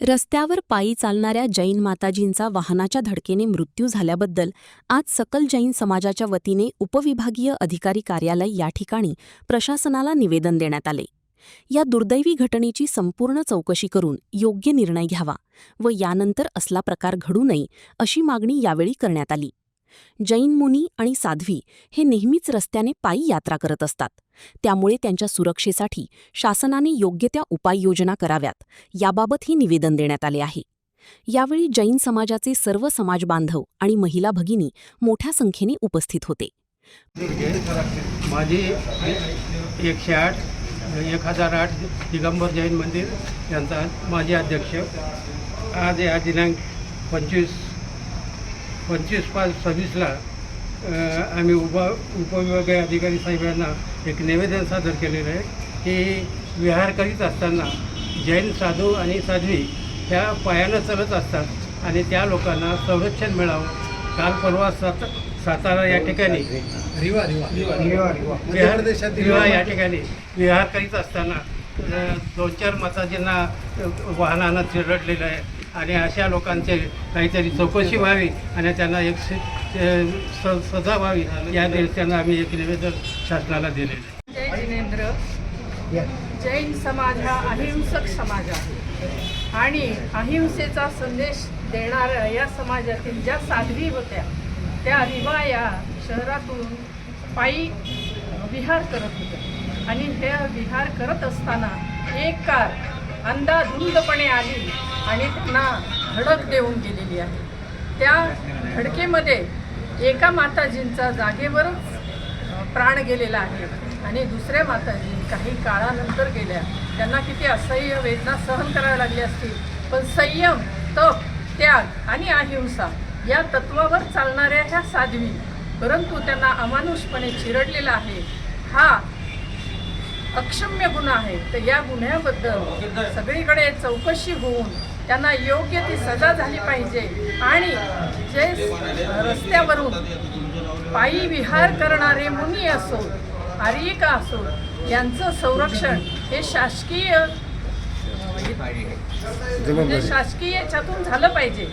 रस्त्यावर पायी चालणाऱ्या जैन माताजींचा वाहनाच्या धडकेने मृत्यू झाल्याबद्दल आज सकल जैन समाजाच्या वतीने उपविभागीय अधिकारी कार्यालय या ठिकाणी प्रशासनाला निवेदन देण्यात आले. या दुर्दैवी घटनेची संपूर्ण चौकशी करून योग्य निर्णय घ्यावा व यानंतर असला प्रकार घडू नये अशी मागणी यावेळी करण्यात आली. जैन मुनी आणि साध्वी हे नेहमीच रस्त्याने पायी यात्रा करत असतात, त्यामुळे त्यांच्या सुरक्षेसाठी शासनाने योग्य त्या उपाययोजना कराव्यात याबाबतही निवेदन देण्यात आले आहे. यावेळी जैन समाजाचे सर्व समाजबांधव आणि महिला भगिनी मोठ्या संख्येने उपस्थित होते. माझी 1008 दिगंबर जैन मंदिर यांचा माजी अध्यक्ष आज या दिनांक 25/5/26ला आम्ही उपविभागीय अधिकारी साहेबांना एक निवेदन सादर केलेलं आहे की विहार करीत असताना जैन साधू आणि साध्वी ह्या पायानं चालत असतात आणि त्या लोकांना संरक्षण मिळावं. काल परवा सातारा या ठिकाणी रिवा या ठिकाणी विहार करीत असताना 2-4 माताजींना वाहनानं चिरडलेलं आहे आणि अशा लोकांचे काहीतरी चौकशी व्हावी आणि त्यांना एक सजा व्हावी या दृष्टीनं आम्ही एक निवेदन शासनाला दिलेलं आहे. जय जिनेंद्र. जैन समाज हा अहिंसक समाज आहे आणि अहिंसेचा संदेश देणाऱ्या या समाजातील ज्या साध्वी होत्या त्या रिवा या शहरातून पायी विहार करत होत्या आणि हे विहार करत असताना एक कार अंधाधुंदपणे आली आणि त्यांना धडक देऊन गेलेली आहे. त्या धडकेमध्ये एका माताजींचा जागेवरच प्राण गेलेला आहे आणि दुसऱ्या माताजी काही काळानंतर गेल्या. त्यांना किती असह्य वेदना सहन कराव्या लागली असतील, पण संयम, तप, त्याग आणि अहिंसा या तत्वावर चालणाऱ्या ह्या साध्वी, परंतु त्यांना अमानुषपणे चिरडलेला आहे. हा अक्षम्य गुन्हा आहे. तर या गुन्ह्याबद्दल सगळीकडे चौकशी होऊन त्यांना योग्य ती सजा झाली पाहिजे आणि जे रस्त्यावरून पायी विहार करणारे मुनी असो, आर्यिका असो, यांचं संरक्षण हे शासकीय याच्यातून झालं पाहिजे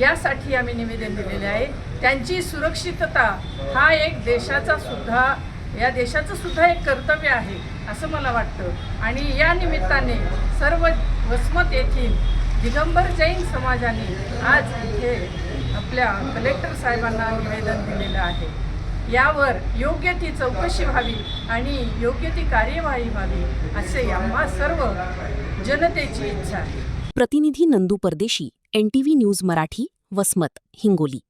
यासाठी आम्ही निवेदन दिलेले आहे. त्यांची सुरक्षितता हा एक या देशाचं सुद्धा एक कर्तव्य आहे असं मला वाटतं आणि या निमित्ताने सर्व वसमत येथील दिगंबर जैन समाजाने आज इथे आपल्या कलेक्टर साहेबांना निवेदन दिलेलं आहे. यावर योग्य ती चौकशी व्हावी आणि योग्य ती कार्यवाही व्हावी असे आम्हा सर्व जनतेची इच्छा आहे. प्रतिनिधी नंदू परदेशी, NTV न्यूज मराठी, वसमत, हिंगोली.